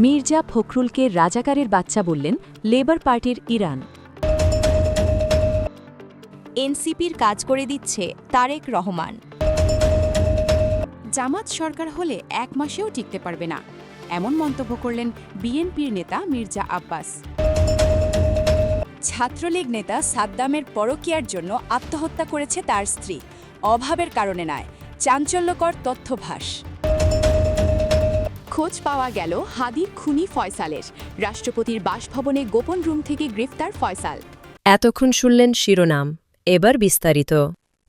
মির্জা ফখরুলকে রাজাকারের বাচ্চা বললেন লেবার পার্টির ইরান। এনসিপির কাজ করে দিচ্ছে তারেক রহমান। জামাত সরকার হলে এক মাসেও টিকতে পারবে না, এমন মন্তব্য করলেন বিএনপির নেতা মির্জা আব্বাস। ছাত্রলীগ নেতা সাদ্দামের পরকীয়ার জন্য আত্মহত্যা করেছে তার স্ত্রী, অভাবের কারণে নয়, চাঞ্চল্যকর তথ্যভাস। খোঁজ পাওয়া গেল হাদির খুনি ফয়সালের, রাষ্ট্রপতির বাসভবনে গোপন রুম থেকে গ্রেফতার ফয়সাল। এতক্ষণ শুনলেন শিরোনাম, এবার বিস্তারিত।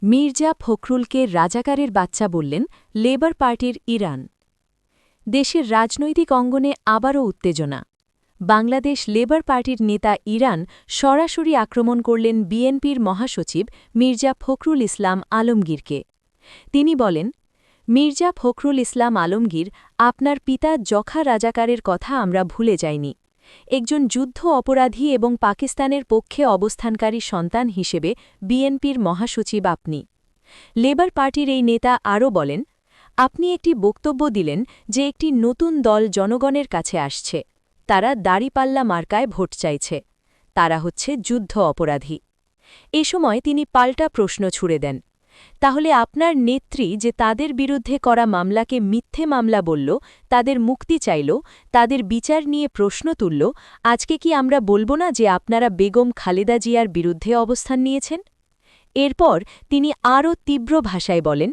মির্জা ফখরুলকে রাজাকারের বাচ্চা বললেন লেবার পার্টির ইরান। দেশের রাজনৈতিক অঙ্গনে আবারও উত্তেজনা। বাংলাদেশ লেবার পার্টির নেতা ইরান সরাসরি আক্রমণ করলেন বিএনপির মহাসচিব মির্জা ফখরুল ইসলাম আলমগীরকে। তিনি বলেন, মির্জা ফখরুল ইসলাম আলমগীর, আপনার পিতা যখা রাজাকারের কথা আমরা ভুলে যাইনি। একজন যুদ্ধ অপরাধী এবং পাকিস্তানের পক্ষে অবস্থানকারী সন্তান হিসেবে বিএনপির মহাসচিব আপনি। লেবার পার্টির এই নেতা আরও বলেন, আপনি একটি বক্তব্য দিলেন যে একটি নতুন দল জনগণের কাছে আসছে, তারা দাড়িপাল্লা মার্কায় ভোট চাইছে, তারা হচ্ছে যুদ্ধ অপরাধী। এ সময় তিনি পাল্টা প্রশ্ন ছুড়ে দেন, তাহলে আপনার নেত্রী যে তাদের বিরুদ্ধে করা মামলাকে মিথ্যে মামলা বলল, তাদের মুক্তি চাইল, তাদের বিচার নিয়ে প্রশ্ন তুলল, আজকে কি আমরা বলবো না যে আপনারা বেগম খালেদা জিয়ার বিরুদ্ধে অবস্থান নিয়েছেন? এরপর তিনি আরও তীব্র ভাষায় বলেন,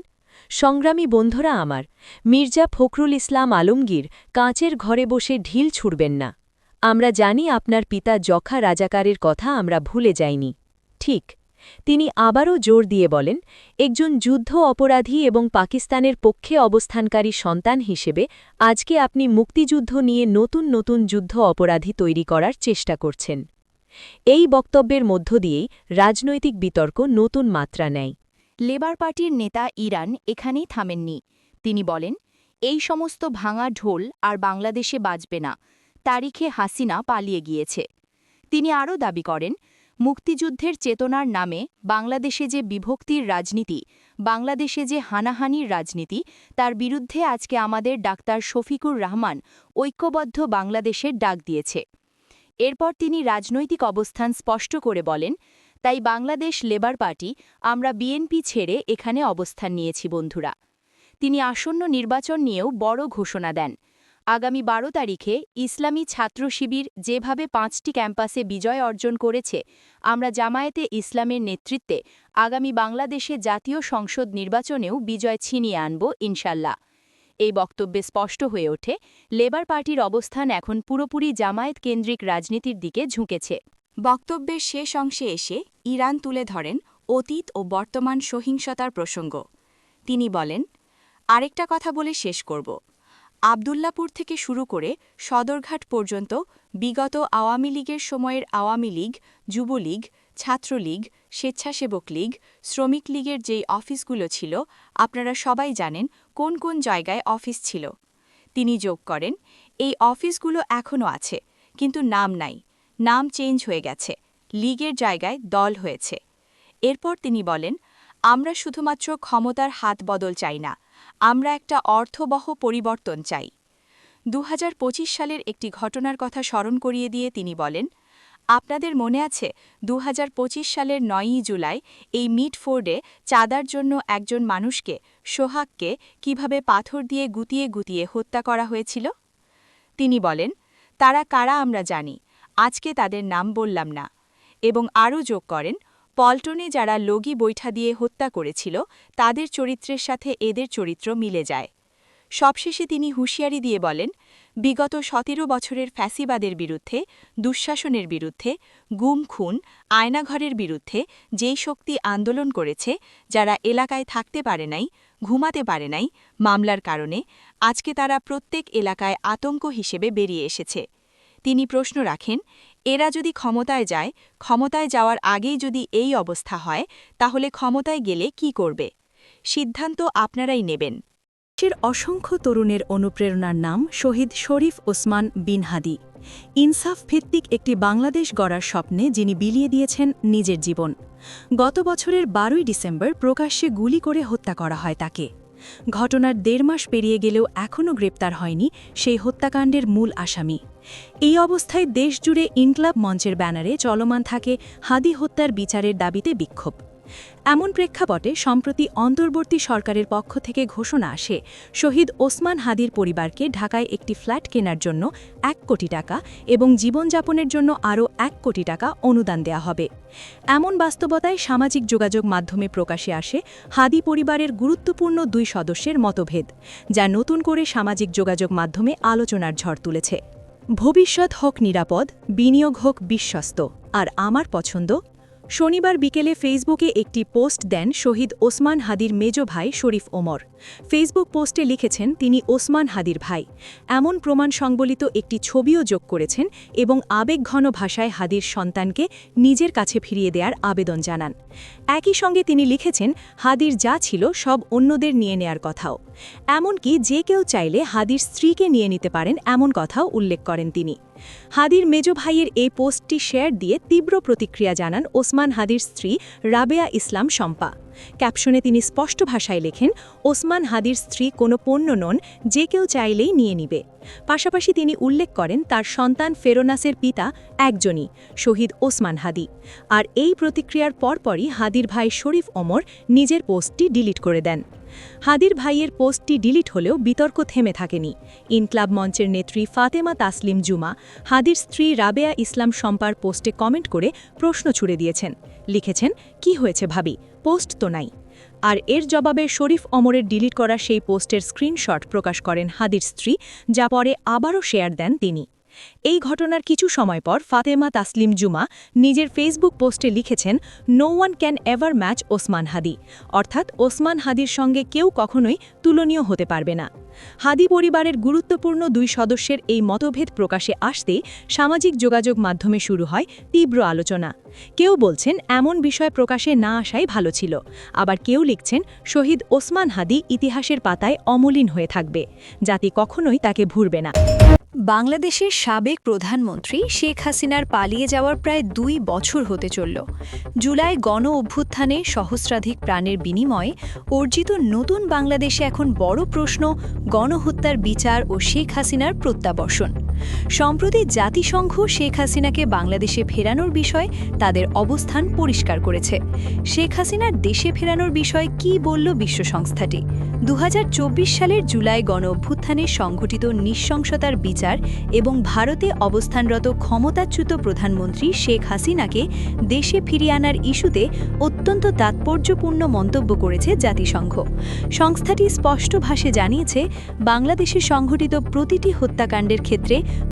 সংগ্রামী বন্ধুরা আমার, মির্জা ফখরুল ইসলাম আলমগীর কাঁচের ঘরে বসে ঢিল ছুড়বেন না। আমরা জানি আপনার পিতা যখা রাজাকারের কথা আমরা ভুলে যাইনি। ঠিক। তিনি আবারও জোর দিয়ে বলেন, একজন যুদ্ধ অপরাধী এবং পাকিস্তানের পক্ষে অবস্থানকারী সন্তান হিসেবে আজকে আপনি মুক্তিযুদ্ধ নিয়ে নতুন নতুন যুদ্ধ অপরাধী তৈরি করার চেষ্টা করছেন। এই বক্তব্যের মধ্য দিয়েই রাজনৈতিক বিতর্ক নতুন মাত্রা নেয়। লেবার পার্টির নেতা ইরান এখানেই থামেননি। তিনি বলেন, এই সমস্ত ভাঙা ঢোল আর বাংলাদেশে বাজবে না, তারিখে হাসিনা পালিয়ে গিয়েছে। তিনি আরও দাবি করেন, মুক্তিযুদ্ধের চেতনার নামে বাংলাদেশে যে বিভক্তির রাজনীতি, বাংলাদেশে যে হানাহানির রাজনীতি, তার বিরুদ্ধে আজকে আমাদের ডাক্তার শফিকুর রহমান ঐক্যবদ্ধ বাংলাদেশের ডাক দিয়েছে। এরপর তিনি রাজনৈতিক অবস্থান স্পষ্ট করে বলেন, তাই বাংলাদেশ লেবার পার্টি আমরা বিএনপি ছেড়ে এখানে অবস্থান নিয়েছি বন্ধুরা। তিনি আসন্ন নির্বাচন নিয়েও বড় ঘোষণা দেন। আগামী 12 তারিখে ইসলামী ছাত্র শিবির যেভাবে 5টি ক্যাম্পাসে বিজয় অর্জন করেছে, আমরা জামায়াতে ইসলামের নেতৃত্বে আগামী বাংলাদেশে জাতীয় সংসদ নির্বাচনেও বিজয় ছিনিয়ে আনব ইনশাল্লাহ। এই বক্তব্যে স্পষ্ট হয়ে ওঠে, লেবার পার্টির অবস্থান এখন পুরোপুরি জামায়াত কেন্দ্রিক রাজনীতির দিকে ঝুঁকেছে। বক্তব্যের শেষ অংশে এসে ইরান তুলে ধরেন অতীত ও বর্তমান সহিংসতার প্রসঙ্গ। তিনি বলেন, আরেকটা কথা বলে শেষ করব। আবদুল্লাপুর থেকে শুরু করে সদরঘাট পর্যন্ত বিগত আওয়ামী লীগের সময়ের আওয়ামী লীগ, যুবলীগ, ছাত্রলীগ, স্বেচ্ছাসেবক লীগ, শ্রমিক লীগের যেই অফিসগুলো ছিল, আপনারা সবাই জানেন কোন কোন জায়গায় অফিস ছিল। তিনি যোগ করেন, এই অফিসগুলো এখনও আছে, কিন্তু নাম নাই, নাম চেঞ্জ হয়ে গেছে, লীগের জায়গায় দল হয়েছে। এরপর তিনি বলেন, আমরা শুধুমাত্র ক্ষমতার হাত বদল চাই না, আমরা একটা অর্থবহ পরিবর্তন চাই। 2025 সালের একটি ঘটনার কথা স্মরণ করিয়ে দিয়ে তিনি বলেন, আপনাদের মনে আছে 2025 সালের 9ই জুলাই এই মিডফোর্ডে চাঁদার জন্য একজন মানুষকে, সোহাগকে, কিভাবে পাথর দিয়ে গুতিয়ে গুতিয়ে হত্যা করা হয়েছিল? তিনি বলেন, তারা কারা আমরা জানি, আজকে তাদের নাম বললাম না। এবং আরও যোগ করেন, পল্টনে যারা লগি বৈঠা দিয়ে হত্যা করেছিল, তাদের চরিত্রের সাথে এদের চরিত্র মিলে যায়। সবশেষে তিনি হুঁশিয়ারি দিয়ে বলেন, বিগত 17 বছরের ফ্যাসিবাদের বিরুদ্ধে, দুঃশাসনের বিরুদ্ধে, গুম খুন, আয়নাঘরের বিরুদ্ধে যেই শক্তি আন্দোলন করেছে, যারা এলাকায় থাকতে পারে নাই, ঘুমাতে পারে নাই মামলার কারণে, আজকে তারা প্রত্যেক এলাকায় আতঙ্ক হিসেবে বেরিয়ে এসেছে। তিনি প্রশ্ন রাখেন, এরা যদি ক্ষমতায় যায়, ক্ষমতায় যাওয়ার আগেই যদি এই অবস্থা হয়, তাহলে ক্ষমতায় গেলে কি করবে? সিদ্ধান্ত আপনারাই নেবেন। দেশের অসংখ্য তরুণের অনুপ্রেরণার নাম শহীদ শরীফ ওসমান বিন হাদি। ইনসাফ ভিত্তিক একটি বাংলাদেশ গড়ার স্বপ্নে যিনি বিলিয়ে দিয়েছেন নিজের জীবন। গত বছরের 12ই ডিসেম্বর প্রকাশ্যে গুলি করে হত্যা করা হয় তাকে। ঘটনার ১.৫ মাস পেরিয়ে গেলেও এখনও গ্রেপ্তার হয়নি সেই হত্যাকাণ্ডের মূল আসামি। এই অবস্থায় দেশজুড়ে ইনকলাব মঞ্চের ব্যানারে চলমান থাকে হাদি হত্যার বিচারের দাবিতে বিক্ষোভ। এমন প্রেক্ষাপটে সম্প্রতি অন্তর্বর্তী সরকারের পক্ষ থেকে ঘোষণা আসে শহীদ ওসমান হাদির পরিবারকে ঢাকায় একটি ফ্ল্যাট কেনার জন্য ১ কোটি টাকা এবং জীবনযাপনের জন্য আরও ১ কোটি টাকা অনুদান দেয়া হবে। এমন বাস্তবতায় সামাজিক যোগাযোগ মাধ্যমে প্রকাশে আসে হাদি পরিবারের গুরুত্বপূর্ণ ২ সদস্যের মতভেদ, যা নতুন করে সামাজিক যোগাযোগ মাধ্যমে আলোচনার ঝড় তুলেছে। ভবিষ্যৎ হোক নিরাপদ, বিনিয়োগ হোক বিশ্বস্ত, আর আমার পছন্দ। শনিবার বিকেলে ফেসবুকে একটি পোস্ট দেন শহীদ ওসমান হাদির মেজ ভাই শরীফ ওমর। ফেসবুক পোস্টে লিখেছেন তিনি ওসমান হাদির ভাই। এমন প্রমাণ সংবলিত একটি ছবিও যোগ করেছেন এবং আবেগঘন ভাষায় হাদির সন্তানকে নিজের কাছে ফিরিয়ে দেওয়ার আবেদন জানান। একই সঙ্গে তিনি লিখেছেন হাদির যা ছিল সব অন্যদের নিয়ে নেয়ার কথাও। এমনকি যে কেউ চাইলে হাদির স্ত্রীকে নিয়ে নিতে পারেন এমন কথাও উল্লেখ করেন তিনি। হাদির মেজ ভাইয়ের এই পোস্টটি শেয়ার দিয়ে তীব্র প্রতিক্রিয়া জানান ওসমান হাদির স্ত্রী রাবেয়া ইসলাম শম্পা। ক্যাপশনে তিনি স্পষ্ট ভাষায় লেখেন, ওসমান হাদির স্ত্রী কোনো পণ্য নন, যে কেউ চাইলেই নিয়ে নিবে। পাশাপাশি তিনি উল্লেখ করেন তার সন্তান ফেরোনাসের পিতা একজনই, শহীদ ওসমান হাদি। আর এই প্রতিক্রিয়ার পরপরই হাদির ভাই শরীফ ওমর নিজের পোস্টটি ডিলিট করে দেন। হাদির ভাইয়ের পোস্টটি ডিলিট হলেও বিতর্ক থেমে থাকেনি। ইনকলাব মঞ্চের নেত্রী ফাতেমা তাসলিম জুমা হাদির স্ত্রী রাবেয়া ইসলাম শম্পার পোস্টে কমেন্ট করে প্রশ্ন ছুড়ে দিয়েছেন। লিখেছেন, কি হয়েছে ভাবি, পোস্ট তো নাই। আর এর জবাবে শরীফ ওমরের ডিলিট করা সেই পোস্টের স্ক্রিনশট প্রকাশ করেন হাদির স্ত্রী, যা পরে আবারও শেয়ার দেন তিনি। এই ঘটনার কিছু সময় পর ফাতেমা তাসলিম জুমা নিজের ফেসবুক পোস্টে লিখেছেন, no one can ever match Osman Hadi, অর্থাৎ ওসমান হাদির সঙ্গে কেউ কখনোই তুলনীয় হতে পারবে না। হাদি পরিবারের গুরুত্বপূর্ণ ২ সদস্যের এই মতভেদ প্রকাশে আসতেই সামাজিক যোগাযোগ মাধ্যমে শুরু হয় তীব্র আলোচনা। কেউ বলছেন এমন বিষয় প্রকাশে না আসাই ভালো ছিল, আবার কেউ লিখছেন শহীদ ওসমান হাদি ইতিহাসের পাতায় অমলিন হয়ে থাকবে, জাতি কখনোই তাকে ভুলবে না। বাংলাদেশের সাবেক প্রধানমন্ত্রী শেখ হাসিনার পালিয়ে যাওয়ার প্রায় ২ বছর হতে চলল। জুলাই গণ অভ্যুত্থানে সহস্রাধিক প্রাণের বিনিময়ে অর্জিত নতুন বাংলাদেশে এখন বড় প্রশ্ন গণহত্যার বিচার ও শেখ হাসিনার প্রত্যাবর্ষণ। সম্প্রতি জাতিসংঘ শেখ হাসিনাকে বাংলাদেশে ফেরানোর বিষয়ে তাদের অবস্থান পরিষ্কার করেছে। শেখ হাসিনার দেশে ফেরানোর বিষয়ে কী বলল বিশ্ব সংস্থাটি? ২০২৪ সালের জুলাই গণ অভ্যুত্থানে সংঘটিত নৃশংসতার বিচার এবং ভারতে অবস্থানরত ক্ষমতাচ্যুত প্রধানমন্ত্রী শেখ হাসিনাকে দেশে ফিরিয়ে আনার ইস্যুতে অত্যন্ত তাৎপর্যপূর্ণ মন্তব্য করেছে জাতিসংঘ। সংস্থাটি স্পষ্ট ভাষায় জানিয়েছে, বাংলাদেশে সংঘটিত প্রতিটি হত্যাকাণ্ডের ক্ষেত্রে